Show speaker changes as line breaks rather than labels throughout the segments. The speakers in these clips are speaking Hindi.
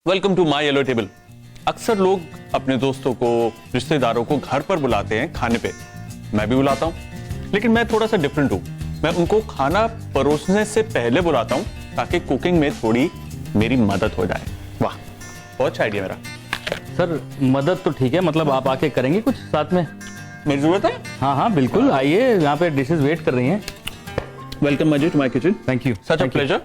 Welcome to my yellow table. अक्सर लोग अपने दोस्तों को, रिश्तेदारों को घर पर बुलाते हैं खाने पे। मैं भी बुलाता हूँ, लेकिन मैं थोड़ा सा डिफरेंट हूँ। मैं उनको खाना परोसने से पहले बुलाता हूँ ताकि कुकिंग में थोड़ी मेरी मदद हो जाए। वाह, बहुत अच्छा आइडिया मेरा।
सर मदद तो ठीक है, मतलब आप आके करेंगे कुछ साथ में?
मेरी जरूरत है?
हाँ हाँ बिल्कुल, आइए, यहाँ पे डिशेस वेट कर रही हैं।
Welcome Ajay to my kitchen.
Thank you,
such a pleasure.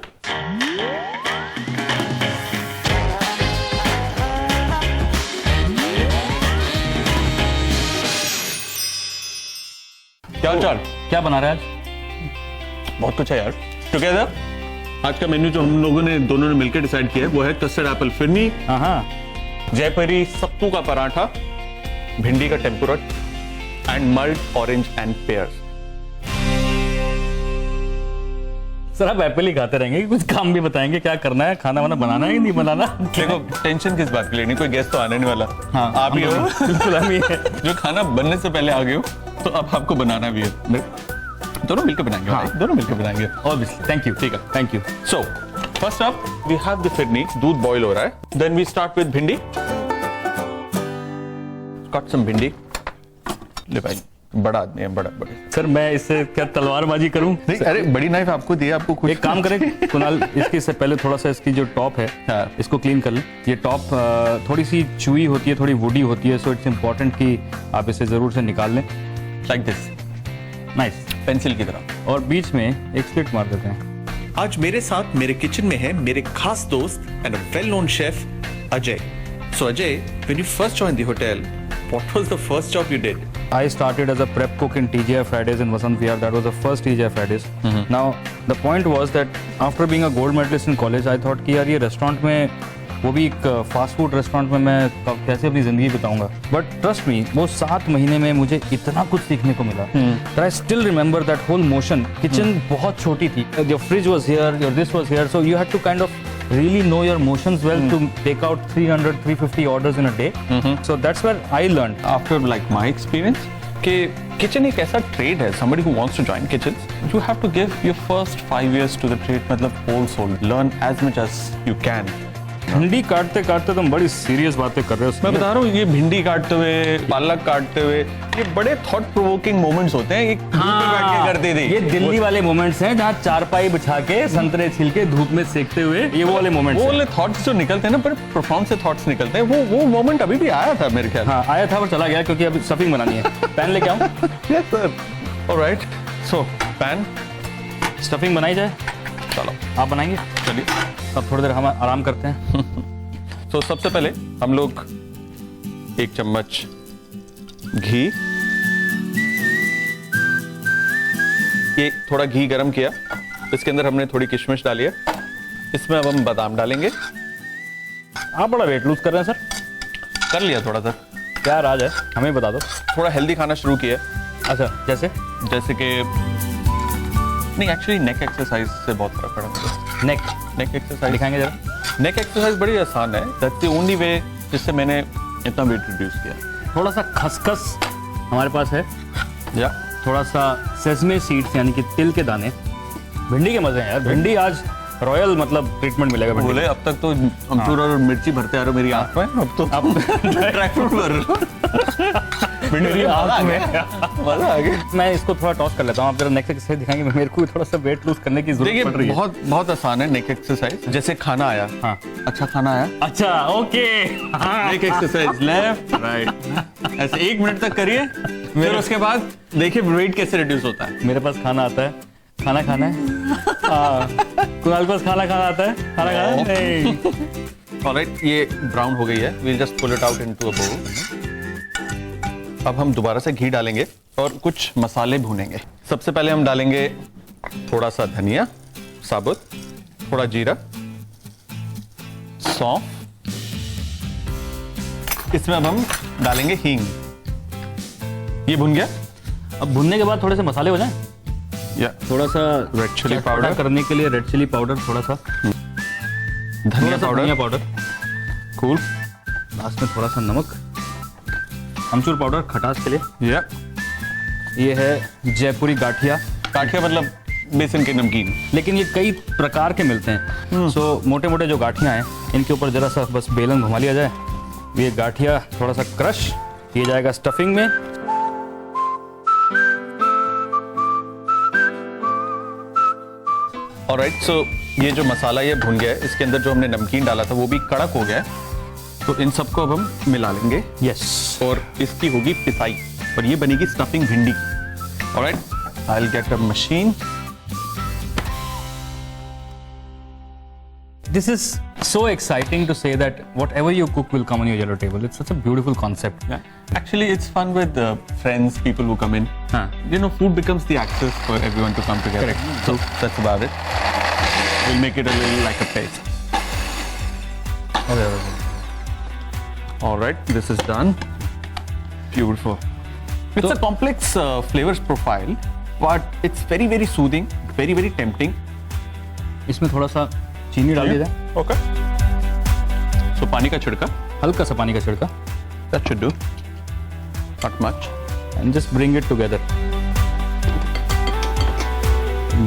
क्या हाल चाल?
क्या बना रहे हैं आज?
बहुत कुछ है यार। टुगेदर आज का मेन्यू जो हम लोगों ने दोनों ने मिलकर डिसाइड किया है वो है कस्टर्ड एप्पल फिरनी,
हाँ हाँ,
जयपुरी सत्तू का पराठा, भिंडी का tempura and mould orange and pairs.
Sir आप एप्पल ही खाते रहेंगे कि कुछ काम भी बताएंगे? क्या करना है, खाना वाना बनाना है कि नहीं बनाना?
देखो, टेंशन किस बात की लेनी, कोई गेस्ट तो आने नहीं वाला।
हाँ
आप ही हो।
बिल्कुल हम ही है।
जो खाना बनने से पहले आ गए हो तो अब आपको बनाना भी है। दोनों मिलकर बनाएंगे। हाँ, दोनों मिलकर बनाएंगे।
Obviously, thank you.
ठीक है,
thank you.
So first up we have the phirni. दूध बॉईल हो रहा है। Then we start with bhindi. Cut some bhindi. ले भाई, बड़ा आदमी है, बड़ा बड़ा।
सर मैं इससे क्या तलवारबाजी करूं?
नहीं, अरे बड़ी नाइफ आपको दी है, आपको खुद।
एक काम करें कुणाल, इसके से पहले थोड़ा सा इसकी जो टॉप है,
हाँ।
इसको क्लीन कर लें। ये टॉप थोड़ी सी चुई होती है, थोड़ी वुडी होती है, सो इट्स इम्पोर्टेंट कि आप इसे जरूर से निकाल लें।
लाइक दिस,
नाइस,
पेंसिल की तरह।
और बीच में एक स्लिट मार देते हैं।
आज मेरे साथ मेरे किचन में है मेरे खास दोस्त and a well known chef Ajay. So Ajay, when you first joined the hotel, what was the first job you did?
I started as a prep cook in TGI Fridays in Vasant Vihar. That was the first TGI Fridays. Now the point was that after being a gold medalist in college, I thought कि यार ये रेस्टोरेंट में, वो भी एक फास्ट फूड रेस्टोरेंट में, मैं कैसे अपनी जिंदगी बिताऊंगा। बट ट्रस्ट मी, वो 7 महीने में मुझे इतना कुछ सीखने को मिला। I still remember that whole motion. Kitchen बहुत छोटी थी, your fridge was here, your this was here, so you had to kind of really know your motions well to take out 300-350 orders in a day. So that's where I learned.
After like my experience, कि किचन एक ऐसा ट्रेड है, somebody who wants to join kitchens, you have to give your first 5 years to the trade, मतलब whole soul, learn as much as you can.
भिंडी काटते काटते तुम बड़ी सीरियस बातें कर रहे हो।
मैं बता रहा हूँ, ये भिंडी काटते हुए, पालक काटते हुए, ये बड़े थॉट प्रोवोकिंग मोमेंट्स होते हैं। एक धूप में बैठ के करते थे।
ये दिल्ली वाले मोमेंट्स हैं जहाँ चारपाई बिछा के संतरे छिल के धूप में सेकते हुए, ये वो वाले मोमेंट्स।
वो वाले थॉट्स जो निकलते हैं ना, बड़े प्रोफाउंड से थॉट्स निकलते हैं। वो मोमेंट अभी भी आया था मेरे ख्याल।
हाँ आया था पर चला गया, क्योंकि अभी स्टफिंग बनानी है। पैन लेके आओ।
Yes sir. ऑलराइट, सो पैन,
स्टफिंग बनाई जाए।
चलो
आप बनाएंगे?
चलिए,
अब थोड़ी देर हम आराम करते हैं।
तो सबसे पहले हम लोग 1 चम्मच घी, ये थोड़ा घी गरम किया, इसके अंदर हमने थोड़ी किशमिश डाली है। इसमें अब हम बादाम डालेंगे।
आप बड़ा वेट लूज कर रहे हैं सर।
कर लिया थोड़ा सा।
क्या राज है, हमें बता दो।
थोड़ा हेल्दी खाना शुरू किया।
अच्छा, जैसे
कि नहीं, एक्चुअली नेक एक्सरसाइज से बहुत फर्क पड़ा मुझे। नेक एक्सरसाइज
दिखाएंगे जरा।
नेक एक्सरसाइज बड़ी आसान है। दैट्स द ओनली वे जिससे मैंने इतना वेट रिड्यूस किया।
थोड़ा सा खसखस हमारे पास है,
या
थोड़ा सा सेसमे सीड्स यानी कि तिल के दाने। भिंडी के मजे हैं यार। भिंडी आज रॉयल मतलब ट्रीटमेंट मिलेगा भिंडी।
बोले अब तक तो अमचूर और मिर्ची भरते आ रहे हो मेरी आंख में, अब तो
अब
ड्राई फ्रूट भर रहे हो।
मेरी आंख में
मजा आ गया।
मैं इसको थोड़ा टॉस कर लेता हूँ। आप जरा नेक एक्सरसाइज दिखाएंगे, मेरे को थोड़ा सा वेट लूज करने की जरूरत पड़ रही है।
बहुत बहुत आसान है नेक एक्सरसाइज। जैसे खाना आया,
हाँ
अच्छा खाना आया,
अच्छा ओके,
नेक एक्सरसाइज लेफ्ट राइट, ऐसे 1 मिनट तक करिए। फिर उसके बाद देखिए वेट कैसे रिड्यूस होता है।
मेरे पास खाना आता है, खाना खाना है। कुणाल पास खाना खाना आता है, खाना खाना नहीं।
ऑलराइट, ये ब्राउन हो गई है। We'll just pull it out into a bowl. अब हम दोबारा से घी डालेंगे और कुछ मसाले भूनेंगे। सबसे पहले हम डालेंगे थोड़ा सा धनिया साबुत, थोड़ा जीरा, सौंफ। इसमें अब हम डालेंगे हींग। ये भुन गया।
अब भुनने के बाद थोड़े से मसाले हो जाएं,
या
थोड़ा सा
रेड चिली पाउडर
करने के लिए रेड चिली पाउडर, थोड़ा सा
धनिया
धनिया
पाउडर,
पाउडर,
कूल,
लास्ट में थोड़ा सा नमक, अमचूर पाउडर खटास के लिए।
या
ये है जयपुरी गाठिया।
गाठिया मतलब बेसन के नमकीन।
लेकिन ये कई प्रकार के मिलते हैं। सो मोटे मोटे जो गाठियाँ हैं इनके ऊपर जरा सा बस बेलन घुमा लिया जाए, ये गाठिया थोड़ा सा क्रश किया जाएगा स्टफिंग में।
ऑलराइट, सो ये जो मसाला ये भुन गया है, इसके अंदर जो हमने नमकीन डाला था वो भी कड़क हो गया है, तो इन सबको अब हम मिला लेंगे।
यस,
और इसकी होगी पिसाई और ये बनेगी स्टफिंग भिंडी की। Alright, I will get a machine.
this is so exciting to say that whatever you cook will come on your yellow table. It's such a beautiful concept.
Yeah. Actually, it's fun with friends, people who come in.
Huh.
You know, food becomes the access for everyone to come together.
Correct.
So that's about it. We'll make it a little like a paste.
Okay.
All right, this is done. Beautiful. It's a complex flavors profile, but it's very, very soothing, very, very tempting.
इसमें थोड़ा सा चीनी डाल दिया जाए।
Okay. So पानी का छिड़का.
हल्का सा पानी का छिड़का।
That should do. Not much.
And just bring it together.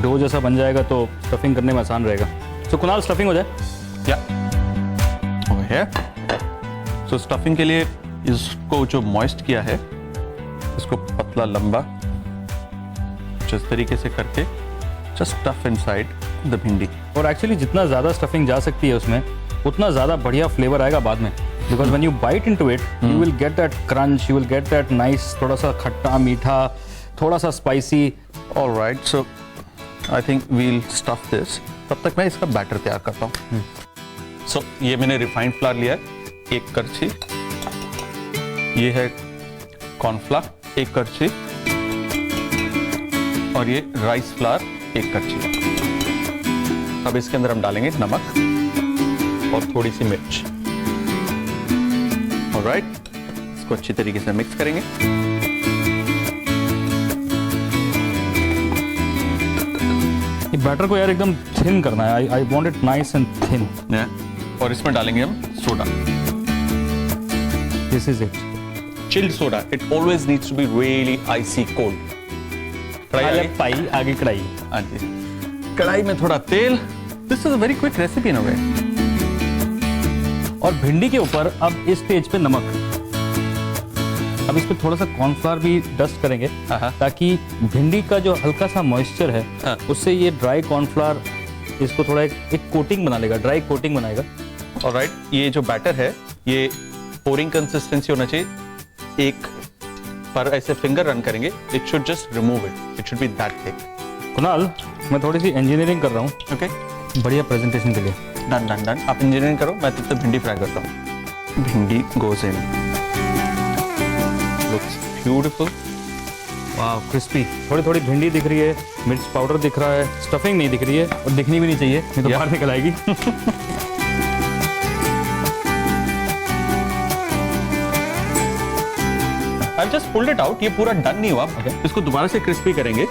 Dough जैसा बन जाएगा तो स्टफिंग करने में आसान रहेगा। So कुणाल स्टफिंग हो जाए।
Yeah. Over here. So stuffing के लिए इसको जो moist किया है, इसको पतला लंबा जिस तरीके से करके just stuff inside the भिंडी।
और एक्चुअली जितना ज़्यादा स्टफिंग जा सकती है उसमें उतना ज़्यादा बढ़िया फ्लेवर आएगा बाद में। Because when you bite into it you will get that crunch, you will get that nice, थोड़ा सा खट्टा मीठा, थोड़ा सा spicy.
Alright, so I think we'll stuff this. तब तक मैं इसका बैटर तैयार करता हूँ। सो ये मैंने रिफाइंड फ्लावर लिया है 1 करछी, ये है कॉर्नफ्लावर 1 करछी, और ये राइस फ्लावर 1 करछी। अब इसके अंदर हम डालेंगे नमक और थोड़ी सी मिर्च। ऑलराइट, इसको अच्छी तरीके से मिक्स करेंगे।
ये बैटर को यार एकदम थिन करना है। I want it nice and thin.
और इसमें डालेंगे हम soda.
This is it.
Chilled soda, it always needs to be really icy cold.
पाई आगे कढ़ाई।
हाँ जी, कढ़ाई में थोड़ा तेल। This is a very quick recipe in a way.
और भिंडी के ऊपर अब इस स्टेज पे नमक। अब इस पे थोड़ा सा कॉर्नफ्लावर भी डस्ट करेंगे ताकि भिंडी का जो हल्का सा मॉइस्चर है उससे ये ड्राई कॉर्नफ्लावर इसको थोड़ा एक कोटिंग बना लेगा, ड्राई कोटिंग बनाएगा।
ऑलराइट, ये जो बैटर है ये पोरिंग कंसिस्टेंसी होना चाहिए। एक पर ऐसे फिंगर रन करेंगे, it should just remove it, it should be that thick.
Kunal, मैं थोड़ी सी इंजीनियरिंग कर रहा हूँ।
ओके,
बढ़िया प्रेजेंटेशन के लिए।
Done done done. आप इंजीनियरिंग करो, मैं तब तक भिंडी फ्राई करता हूँ। भिंडी गोज इन, लुक्स ब्यूटीफुल।
वाह, क्रिस्पी। थोड़ी थोड़ी भिंडी दिख रही है, मिर्च पाउडर दिख रहा है, स्टफिंग नहीं दिख रही है और दिखनी भी नहीं चाहिए, नहीं तो बाहर निकल आएगी।
I've just pulled it out, ये पूरा डन नहीं हुआ। इसको दोबारा से क्रिस्पी करेंगे।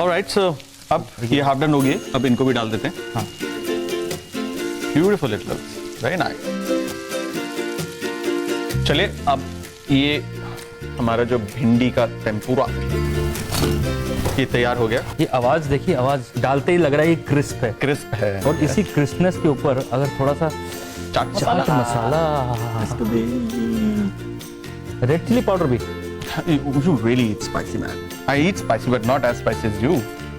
ऑलराइट, सो अब ये हाफ डन हो गए, अब इनको भी डाल देते हैं।
हाँ,
beautiful, it looks very nice. चलिए, अब ये हमारा जो भिंडी का टेम्पुरा ये तैयार हो गया।
ये आवाज देखिए, आवाज डालते ही लग रहा है ये क्रिस्प है।
क्रिस्प है।
और इसी क्रिस्पनेस के ऊपर अगर थोड़ा सा
chaat
masala, red chilli powder भी।
You really eat spicy, man. I eat spicy, but not as spicy as you.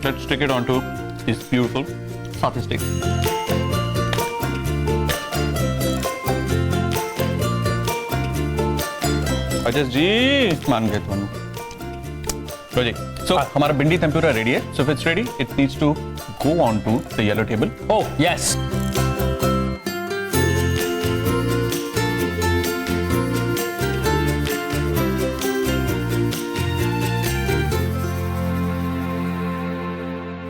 Let's stick it onto this beautiful satay stick. Ajay ji मान गए तुम। लो जी, so हमारा भिंडी टेम्पुरा रेडी है। So if it's ready, it needs to go onto the yellow table.
Oh yes.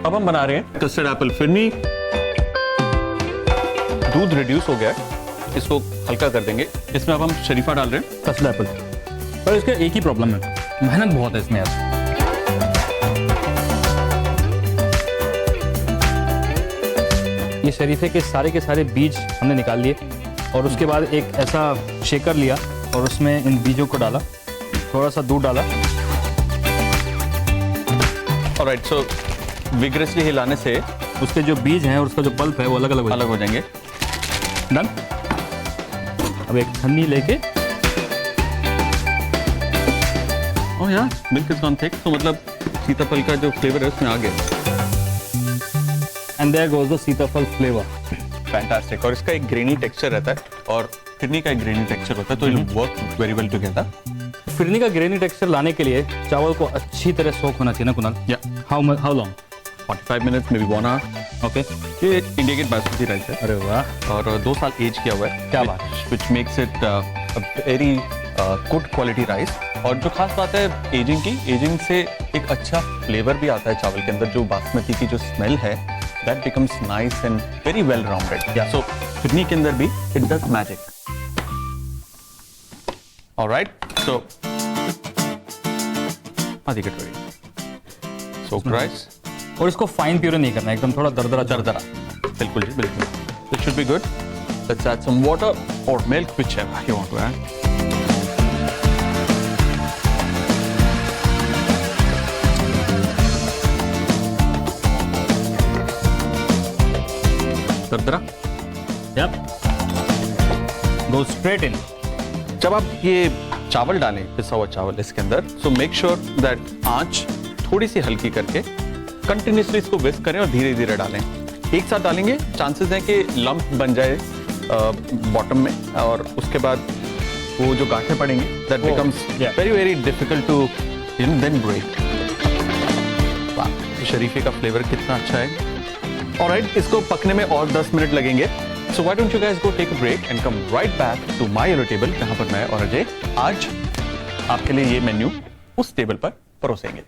अब हम बना रहे हैं कस्टर्ड एप्पल फिरनी। दूध रिड्यूस हो गया है, इसको हल्का कर देंगे। इसमें अब हम शरीफा डाल रहे हैं,
कस्टर्ड एप्पल। पर इसका एक ही प्रॉब्लम है, मेहनत बहुत है इसमें यार। ये शरीफे के सारे बीज हमने निकाल लिए और उसके बाद एक ऐसा शेकर लिया और उसमें इन बीजों को डाला थोड़ा सा दूध डाला।
ऑलराइट, सो विग्रेसली हिलाने से
उसके जो बीज हैं और उसका जो पल्प है वो अलग अलग
हो जाएंगे।
डन। अब एक छन्नी लेके,
ओह यार, मिल्क इज गॉन थिक, तो मतलब सीताफल का जो फ्लेवर है उसमें आ गया।
एंड देयर गोज द सीताफल फ्लेवर।
फैंटास्टिक। और इसका एक ग्रेनी टेक्सचर रहता है और फिरनी का एक ग्रेनी टेक्सचर होता है, तो it work very well together.
Phirni का ग्रेनी टेक्सचर लाने के लिए चावल को अच्छी तरह सोक होना चाहिए ना कुणाल?
या
how long?
45 minutes, maybe 1 hour.
Okay.
ये इंडिया गेट बासमती राइस है
अरे वाह,
और 2 साल एज किया हुआ है।
क्या बात
which makes it very good quality rice. और जो खास बात है एजिंग से एक अच्छा फ्लेवर भी आता है चावल के अंदर। जो बासमती की जो स्मेल है that becomes nice and very well rounded. So phirni के अंदर भी it does magic. Alright, so आधी कटोरी सोक्ड राइस।
और इसको फाइन प्यूरे नहीं करना, एकदम थोड़ा दरदरा
दरदरा। बिल्कुल जी, बिल्कुल। It should be good. Let's add some water or milk, whichever you want to add. दरदरा।
Yep. Go straight in.
जब आप ये चावल डालें, पिसा हुआ चावल इसके अंदर, so make sure that आंच थोड़ी सी हल्की करके कंटिन्यूसली इसको विस्क करें और धीरे धीरे डालें। एक साथ डालेंगे, चांसेस हैं कि लंप बन जाए बॉटम में, और उसके बाद वो जो गांठें पड़ेंगी that becomes
yeah.
Very very difficult to then break. वाह, शरीफे का फ्लेवर कितना अच्छा है। ऑलराइट, इसको पकने में और 10 मिनट लगेंगे। So why don't you guys go take a break and come right back to my yellow table, जहां पर मैं और अजय आज आपके लिए ये मेन्यू उस टेबल पर परोसेंगे।